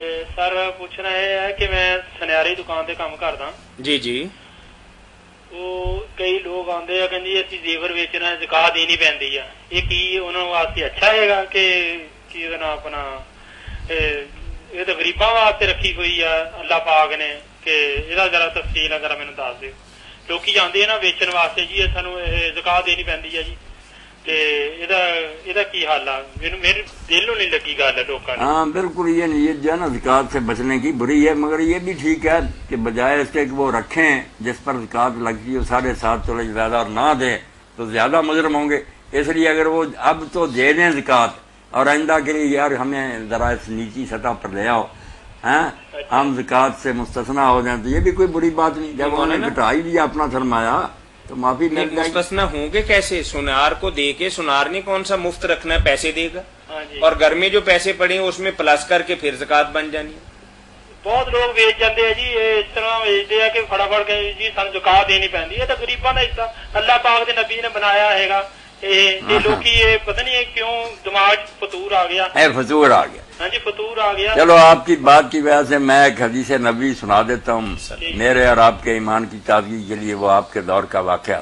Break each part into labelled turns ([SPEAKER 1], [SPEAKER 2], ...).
[SPEAKER 1] Sir ਪੁੱਛਣਾ ਇਹ ਹੈ ਕਿ ਮੈਂ ਸੁਨਿਆਰੀ ਦੁਕਾਨ ਤੇ ਕੰਮ ਕਰਦਾ
[SPEAKER 2] ਜੀ ਜੀ।
[SPEAKER 1] ਉਹ ਕਈ ਲੋਕ ਆਉਂਦੇ ਆ ਕਹਿੰਦੇ ਅਸੀਂ ਜ਼ੇਵਰ ਵੇਚਣਾ ਜ਼ਕਾਤ ਦੇਣੀ ਪੈਂਦੀ ਆ, ਇਹ ਕੀ ਉਹਨਾਂ ਵਾਸਤੇ ਅੱਛਾ ਹੈਗਾ ਕਿ ਇਹਦਾ ਨਾ ਆਪਣਾ ਇਹ ਤਾਂ ਗਰੀਬਾਂ ਵਾਸਤੇ ਰੱਖੀ ਹੋਈ ਆ ਅੱਲਾਹ ਪਾਕ ਨੇ, ਕਿ ਇਹਦਾ ਜਰਾ ਤਫਸੀਲ ਆ ਜਰਾ ਮੈਨੂੰ ਦੱਸ ਦਿਓ। ਲੋਕੀ ਜਾਂਦੇ ਆ ਨਾ ਵੇਚਣ ਵਾਸਤੇ ਜੀ ਸਾਨੂੰ ਇਹ ਜ਼ਕਾਤ ਦੇਣੀ ਪੈਂਦੀ ਆ ਜੀ, ਤੇ ਇਹਦਾ ਕੀ حال ہے؟ میرے دلوں نہیں لگی گل ہے لوگوں نے۔
[SPEAKER 3] ہاں بالکل، یہ نیت جو ہے نا زکوٰۃ سے بچنے کی بری ہے، مگر یہ بھی ٹھیک ہے کہ بجائے اس کے کہ وہ رکھیں جس پر زکوٰۃ لگتی ہے 7.5 تولے زیادہ اور نہ دیں تو زیادہ مجرم ہوں گے، اس لیے اگر وہ اب تو دے دیں زکوٰۃ اور آئندہ کے لیے یار ہمیں ذرا اس نیچی سطح پر لے آؤ، ہاں ہم زکوٰۃ سے مستثنا ہو جائیں تو یہ بھی کوئی بری بات نہیں۔ جب انہوں نے گھٹا ہی دیا اپنا سرمایہ تو معافی مل جائے گی۔
[SPEAKER 2] مستثنا ہوں گے کیسے؟ سونار کو دے کے، سونار نے کون سا مفت رکھنا ہے، پیسے دے گا، اور گھر میں جو پیسے پڑے ہیں اس میں پلس کر کے پھر زکوٰۃ بن جانی ہے۔
[SPEAKER 1] بہت لوگ ویچ جاتے ہیں جی، اس طرح ویچتے ہیں کہ فٹافٹ کے جی سن زکوٰۃ دینی پہنتی ہے، تو غریباں کا حصہ اللہ پاک کے نبی نے بنایا ہے گا۔ لوگ یہ پتہ نہیں کیوں دماغ فطور آ گیا،
[SPEAKER 3] فطور آ گیا۔
[SPEAKER 1] ہاں جی فطور آ گیا۔
[SPEAKER 3] چلو آپ کی بات کی وجہ سے میں ایک حدیث نبی سنا دیتا ہوں میرے اور آپ کے ایمان کی تازگی کے لیے، وہ آپ کے دور کا واقعہ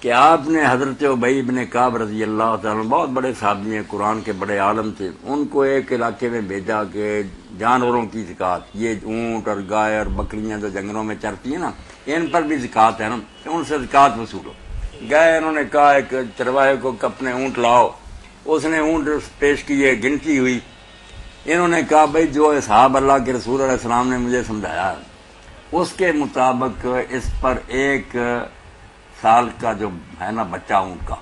[SPEAKER 3] کہ آپ نے حضرت ابی بن کعب رضی اللہ تعالیٰ، بہت بڑے صحابی ہیں، قرآن کے بڑے عالم تھے، ان کو ایک علاقے میں بھیجا کہ جانوروں کی زکوٰۃ، یہ اونٹ اور گائے اور بکریاں جو جنگلوں میں چرتی ہیں نا، ان پر بھی زکوٰۃ ہے نا، ان سے زکوٰۃ وصولو۔ گئے، انہوں نے کہا ایک چرواہے کو کہ اپنے اونٹ لاؤ، اس نے اونٹ پیش کیے، گنتی ہوئی، انہوں نے کہا بھائی جو اصحاب اللہ کے رسول علیہ السلام نے مجھے سمجھایا اس کے مطابق اس پر 1 سال کا جو ہے نا بچہ اونٹ کا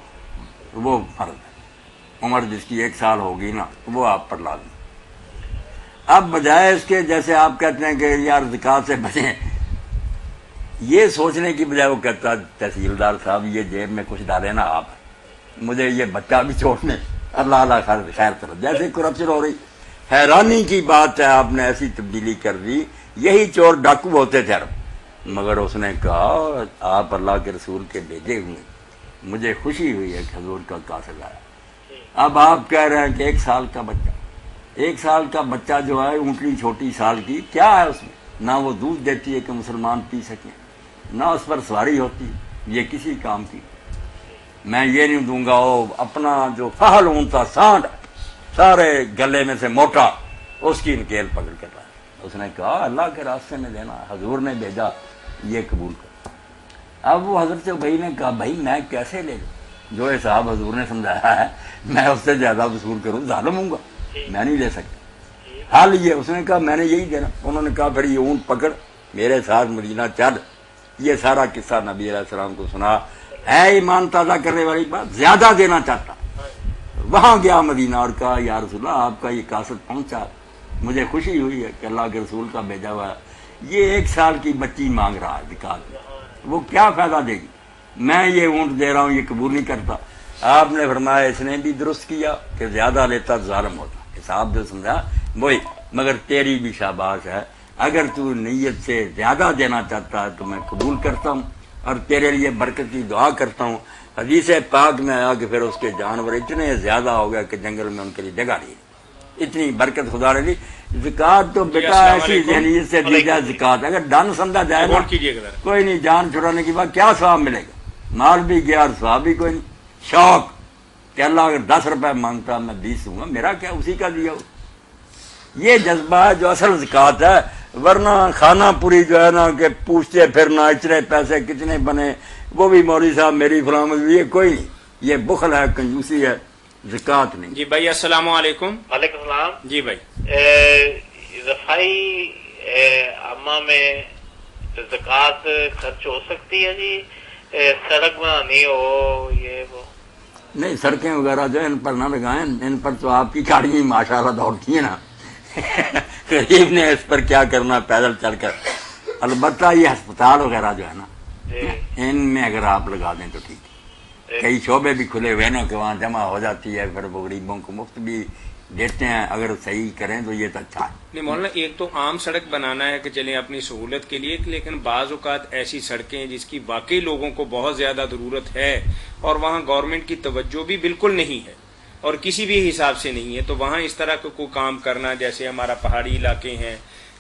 [SPEAKER 3] وہ فرض ہے، عمر جس کی 1 سال ہوگی نا وہ آپ پر لازم۔ اب بجائے اس کے جیسے آپ کہتے ہیں کہ یار زکوٰۃ سے بچیں، یہ سوچنے کی بجائے وہ کہتا تحصیلدار صاحب یہ جیب میں کچھ ڈالے نا آپ، مجھے یہ بچہ بھی چھوڑنے، اللہ اللہ خیر طرف جیسے کرپشن ہو رہی۔ حیرانی کی بات ہے آپ نے ایسی تبدیلی کر دی، یہی چور ڈاکو ہوتے تھے عرب، مگر اس نے کہا آپ اللہ کے رسول کے بھیجے ہوئے، مجھے خوشی ہوئی ہے کہ حضور کا قاصد آیا۔ اب آپ کہہ رہے ہیں کہ 1 سال کا بچہ، 1 سال کا بچہ جو ہے اونٹنی چھوٹی سال کی، کیا ہے اس میں؟ نہ وہ دودھ دیتی ہے کہ مسلمان پی سکیں، نہ اس پر سواری ہوتی، یہ کسی کام کی۔ میں یہ نہیں دوں گا، وہ اپنا جو فہل اونٹا سانڈ سارے گلے میں سے موٹا، اس کی نکیل پکڑ کر رہا ہے۔ اس نے کہا اللہ کے راستے میں دینا، حضور نے بھیجا، یہ قبول کر۔ اب وہ حضرت ابی نے کہا بھائی میں کیسے لے لوں، جو صاحب حضور نے سمجھایا ہے میں اس سے زیادہ وصول کروں، ظالم ہوں گا، میں نہیں لے سکتا۔ حال یہ اس نے کہا میں نے یہی دینا۔ انہوں نے کہا پھر یہ اونٹ پکڑ میرے ساتھ مدینہ چل۔ یہ سارا قصہ نبی علیہ السلام کو سنا، ہے ایمان تازہ کرنے والی بات، زیادہ دینا چاہتا۔ وہاں گیا مدینہ اور کہا یا رسول اللہ آپ کا یہ قاصد پہنچا، مجھے خوشی ہوئی ہے کہ اللہ کے رسول کا بھیجا ہوا ہے، یہ 1 سال کی بچی مانگ رہا ہے زکوٰۃ میں، وہ کیا فائدہ دے گی، میں یہ اونٹ دے رہا ہوں یہ قبول نہیں کرتا۔ آپ نے فرمایا اس نے بھی درست کیا کہ زیادہ لیتا ظالم ہوتا، حساب جو سمجھا وہی، مگر تیری بھی شاباش ہے، اگر تو نیت سے زیادہ دینا چاہتا ہے تو میں قبول کرتا ہوں اور تیرے لیے برکت کی دعا کرتا ہوں۔ حدیث پاک میں آیا کہ پھر اس کے جانور اتنے زیادہ ہو گیا کہ جنگل میں ان کے لیے جگہ نہیں، اتنی برکت خدا نے دی۔ زکوٰۃ تو بیٹا ایسی ذہنیت سے دی جائے، زکوٰۃ اگر ڈن سمجھا جائے نا کوئی نہیں، جان چھڑانے کی بات کیا ثواب ملے گا، مال بھی گیا اور ثواب بھی کوئی نہیں۔ شوق کہ اللہ اگر 10 روپے مانگتا میں 20 دوں گا، میرا کیا، اسی کا دیا ہو، یہ جذبہ ہے جو اصل زکوٰۃ ہے۔ ورنہ خانہ پوری جو ہے نا کہ پوچھتے پھرنا اتنے پیسے کتنے بنے، وہ بھی مولوی صاحب میری فلاں، یہ کوئی نہیں، یہ بخل ہے، کنجوسی ہے، زکوٰۃ نہیں۔
[SPEAKER 2] جی بھائی السلام علیکم۔
[SPEAKER 1] وعلیکم السلام
[SPEAKER 2] جی بھائی،
[SPEAKER 1] رفائی عامہ میں زکوٰۃ خرچ ہو سکتی ہے جی؟ سڑک بنانی ہو یہ وہ؟
[SPEAKER 3] نہیں، سڑکیں وغیرہ جو ان پر نہ لگائیں، ان پر تو آپ کی گاڑیاں ماشاءاللہ دوڑتی ہیں نا غریب نے اس پر کیا کرنا پیدل چل کر۔ البتہ یہ ہسپتال وغیرہ جو ہے نا ان میں اگر آپ لگا دیں تو ٹھیک ہے، کئی شعبے بھی کھلے ہوئے نا کہ وہاں جمع ہو جاتی ہے، پھر وہ غریبوں کو مفت بھی دیتے ہیں، اگر صحیح کریں تو یہ تو اچھا ہے۔
[SPEAKER 2] نہیں مولانا، ایک تو عام سڑک بنانا ہے کہ چلیں اپنی سہولت کے لیے، لیکن بعض اوقات ایسی سڑکیں جس کی واقعی لوگوں کو بہت زیادہ ضرورت ہے اور وہاں گورنمنٹ کی توجہ بھی بالکل نہیں ہے، اور کسی بھی حساب سے نہیں ہے، تو وہاں اس طرح کا کوئی کام کرنا، جیسے ہمارا پہاڑی علاقے ہیں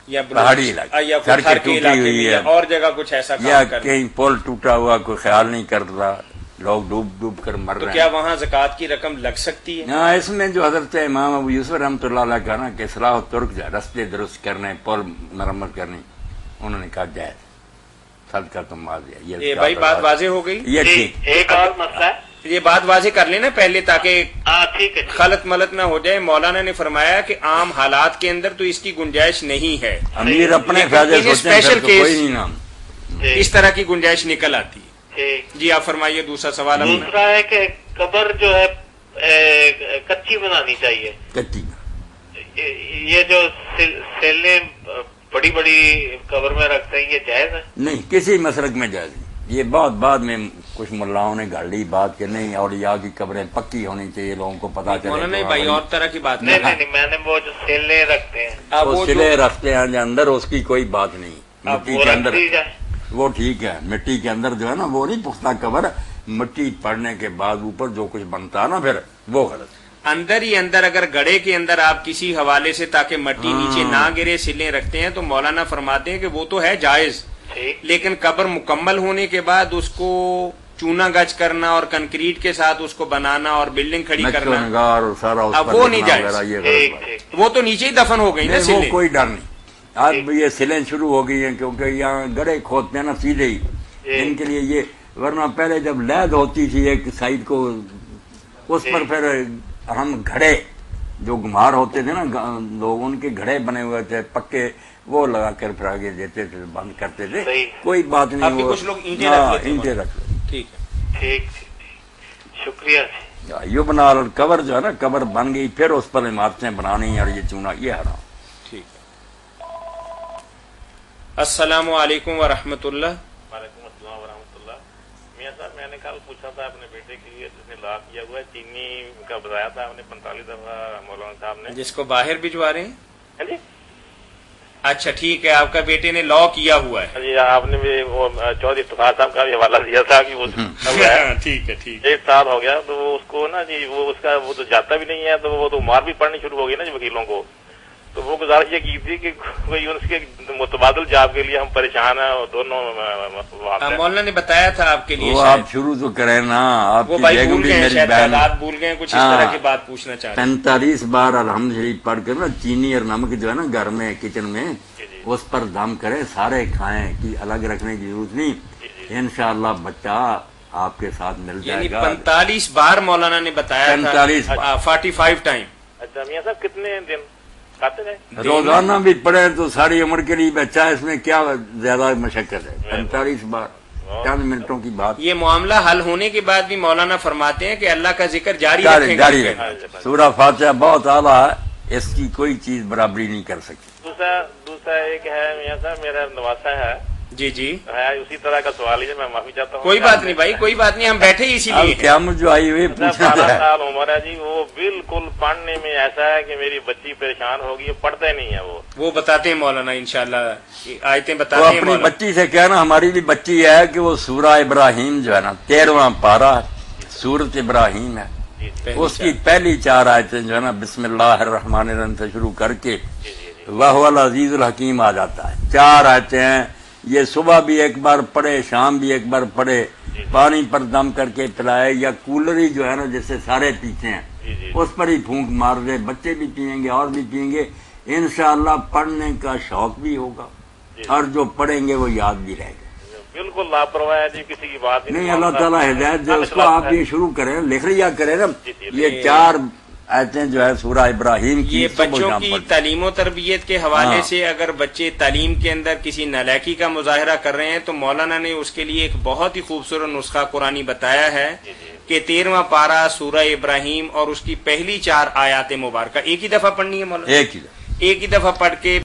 [SPEAKER 2] یا
[SPEAKER 3] پہاڑی علاقے
[SPEAKER 2] یا
[SPEAKER 3] سڑکیں ٹوٹی ہوئی ہے
[SPEAKER 2] اور جگہ کچھ ایسا
[SPEAKER 3] یا
[SPEAKER 2] کام کرنا،
[SPEAKER 3] کہیں پول ٹوٹا ہوا کوئی خیال نہیں کرتا، لوگ ڈوب ڈوب کر مر
[SPEAKER 2] تو
[SPEAKER 3] رہے
[SPEAKER 2] کیا
[SPEAKER 3] ہیں.
[SPEAKER 2] وہاں زکوٰۃ کی رقم لگ سکتی ہے؟
[SPEAKER 3] ہاں، اس میں جو حضرت امام ابو یوسف رحمۃ اللہ علیہ کا نا کہ اصلاح و ترک جو ہے رستے درست کرنے، پل مرمت کرنی، انہوں نے کہا جائز، صدقہ تم ماضی.
[SPEAKER 2] یہ بھائی بات واضح ہو گئی.
[SPEAKER 3] یہ ٹھیک.
[SPEAKER 1] ایک اور مسئلہ ہے،
[SPEAKER 2] یہ بات واضح کر لینا پہلے تاکہ
[SPEAKER 1] ٹھیک ہے.
[SPEAKER 2] خلط ملط نہ ہو جائے. مولانا نے فرمایا کہ عام حالات کے اندر تو اس کی گنجائش نہیں ہے،
[SPEAKER 3] امیر اپنے فائدے سوچیں پھر تو کوئی نہیں نام
[SPEAKER 2] اس طرح کی گنجائش نکل آتی ہے. جی آپ فرمائیے دوسرا سوال.
[SPEAKER 1] دوسرا ہے کہ قبر جو ہے کچی بنانی چاہیے.
[SPEAKER 3] کچی
[SPEAKER 1] یہ جو سیلیں بڑی بڑی قبر میں رکھتے ہیں، یہ جائز ہے؟
[SPEAKER 3] نہیں، کسی مسلک میں جائز نہیں. یہ بہت بعد میں کچھ ملاؤں نے گھڑ لی بات کہ نہیں اولیاء کی قبریں پکی ہونی چاہیے، لوگوں کو پتا چلے.
[SPEAKER 2] مولانا بھائی اور طرح کی بات
[SPEAKER 1] نہیں، میں نے وہ جو سیلیں رکھتے ہیں
[SPEAKER 3] وہ سلے رکھتے ہیں جو اندر، اس کی کوئی بات نہیں. مٹی کے اندر وہ ٹھیک ہے، مٹی کے اندر جو ہے نا وہ نہیں پختہ قبر، مٹی پڑنے کے بعد اوپر جو کچھ بنتا ہے نا پھر وہ غلط.
[SPEAKER 2] اندر ہی اندر اگر گڑھے کے اندر آپ کسی حوالے سے تاکہ مٹی نیچے نہ گرے سلیں رکھتے ہیں تو مولانا فرماتے ہیں کہ وہ تو ہے جائز، لیکن قبر مکمل ہونے کے بعد اس کو چونا گچ کرنا اور کنکریٹ کے ساتھ اس کو بنانا اور بلڈنگ کھڑی کرنا، اب وہ نہیں جائز. وہ تو نیچے ہی دفن ہو گئی نا سلیں.
[SPEAKER 3] کوئی ڈر نہیں. آج یہ سلیں شروع ہو گئی ہیں کیونکہ یہاں گڑھے کھودتے ہیں نا سیدھے ہی ان کے لیے یہ، ورنہ پہلے جب لید ہوتی تھی ایک سائڈ کو اس پر پھر ہم گھڑے جو گمار ہوتے تھے نا لوگ، ان کے گھڑے بنے ہوئے تھے پکے، وہ لگا کر پھر آگے دیتے تھے، بند کرتے تھے. کوئی بات نہیں.
[SPEAKER 2] کچھ لوگ اینٹیں
[SPEAKER 3] رکھ لیں.
[SPEAKER 2] ٹھیک ہے، ٹھیک،
[SPEAKER 1] شکریہ.
[SPEAKER 3] یہ بنا قبر جو ہے نا قبر بن گئی پھر اس پر عمارتیں بنانی اور یہ چونا یہ حرام.
[SPEAKER 2] ٹھیک ہے. السلام علیکم ورحمۃ اللہ.
[SPEAKER 4] وعلیکم السلام ورحمۃ اللہ. میاں صاحب میں نے کل پوچھا تھا اپنے بیٹے کے لیے جس نے لا کیا ہوا ہے، چینی کا بتایا تھا ہم نے 45 دفعہ مولانا صاحب نے،
[SPEAKER 2] جس کو باہر بھجوا رہے ہیں.
[SPEAKER 4] جی
[SPEAKER 2] اچھا ٹھیک ہے، آپ کا بیٹے نے لا کیا ہوا ہے.
[SPEAKER 4] جی آپ نے بھی وہ چودھری افتخار صاحب کا بھی حوالہ دیا تھا کہ وہ
[SPEAKER 2] ٹھیک ہے، ٹھیک.
[SPEAKER 4] 1 سال ہو گیا تو وہ اس کو نا جی وہ اس کا وہ تو جاتا بھی نہیں ہے، تو وہ تو مار بھی پڑنی شروع ہو گئی نا جی وکیلوں کو. تو وہ گزارش یہ کی تھی کہ کوئی اس کے متبادل جاب کے لیے ہم پریشان ہیں اور دونوں.
[SPEAKER 2] مولانا نے بتایا تھا آپ کے لیے،
[SPEAKER 3] وہ آپ شروع تو کریں نا. آپ
[SPEAKER 2] وہ بھائی بھول گئے، شاید تعداد بھول گئے، کچھ اس طرح کی بات پوچھنا چاہ رہے ہیں.
[SPEAKER 3] 45 بار الحمد شریف پڑھ کر نا چینی اور نمک جو ہے نا گھر میں کچن میں اس پر دم کریں، سارے کھائیں، کہ الگ رکھنے کی ضرورت نہیں. انشاءاللہ بچہ آپ کے ساتھ مل جائے گا.
[SPEAKER 2] 45 بار مولانا نے بتایا تھا، 45 ٹائم.
[SPEAKER 4] اچھا میاں صاحب کتنے دن کھاتے رہے؟
[SPEAKER 3] روزانہ بھی پڑھے تو ساری عمر کے لیے بچہ، اس میں کیا زیادہ مشقت ہے. 45 بار چند منٹوں کی بات.
[SPEAKER 2] یہ معاملہ حل ہونے کے بعد بھی مولانا فرماتے ہیں کہ اللہ کا ذکر جاری
[SPEAKER 3] رکھیں. سورہ فاتحہ بہت اعلیٰ ہے، اس کی کوئی چیز برابری نہیں کر سکتی.
[SPEAKER 4] دوسرا ایک ہے میاں صاحب، میرا نواسا ہے.
[SPEAKER 2] جی جی
[SPEAKER 4] ہے اسی طرح کا سوال ہے، میں معافی چاہتا ہوں.
[SPEAKER 2] کوئی بات نہیں بھائی، کوئی بات نہیں، ہم بیٹھے ہی اسی لیے.
[SPEAKER 3] قیامت جو آئی ہوئی
[SPEAKER 4] 12 سال عمر ہے جی، وہ بالکل پڑھنے میں ایسا ہے کہ میری بچی پریشان ہوگی، پڑھتے نہیں ہے.
[SPEAKER 2] وہ بتاتے ہیں مولانا انشاءاللہ آیتیں بتاتے ہیں.
[SPEAKER 3] اپنی بچی سے کہنا، ہماری بھی بچی ہے کہ وہ سورہ ابراہیم جو ہے نا 13واں پارہ سورت ابراہیم ہے، اس کی پہلی 4 آیتیں جو ہے نا بسم اللہ الرحمن الرحیم سے شروع کر کے وَهُوَ الْعَزِيزُ الْحَكِيمُ آ جاتا ہے. 4 آیتیں ہیں. یہ صبح بھی ایک بار پڑھے، شام بھی ایک بار پڑھے، پانی پر دم کر کے پلائے، یا کولر ہی جو ہے نا جیسے سارے پیتے ہیں اس پر ہی پھونک مار دے. بچے بھی پئیں گے اور بھی پئیں گے. انشاءاللہ پڑھنے کا شوق بھی ہوگا اور جو پڑھیں گے وہ یاد بھی رہے گا.
[SPEAKER 4] بالکل لاپرواہ جی، کسی کی بات
[SPEAKER 3] نہیں. اللہ تعالیٰ ہدایت دے اس کو. آپ یہ شروع کریں، لکھ لیا کریں نا. یہ 4 آیتیں جو ہے سورہ ابراہیم کی.
[SPEAKER 2] یہ بچوں کی تعلیم و تربیت کے حوالے سے اگر بچے تعلیم کے اندر کسی نالائکی کا مظاہرہ کر رہے ہیں تو مولانا نے اس کے لیے ایک بہت ہی خوبصورت نسخہ قرآنی بتایا ہے کہ 13واں پارہ سورہ ابراہیم اور اس کی پہلی 4 آیات مبارکہ ایک ہی دفعہ پڑھنی ہے مولانا. ایک ہی دفعہ پڑھ کے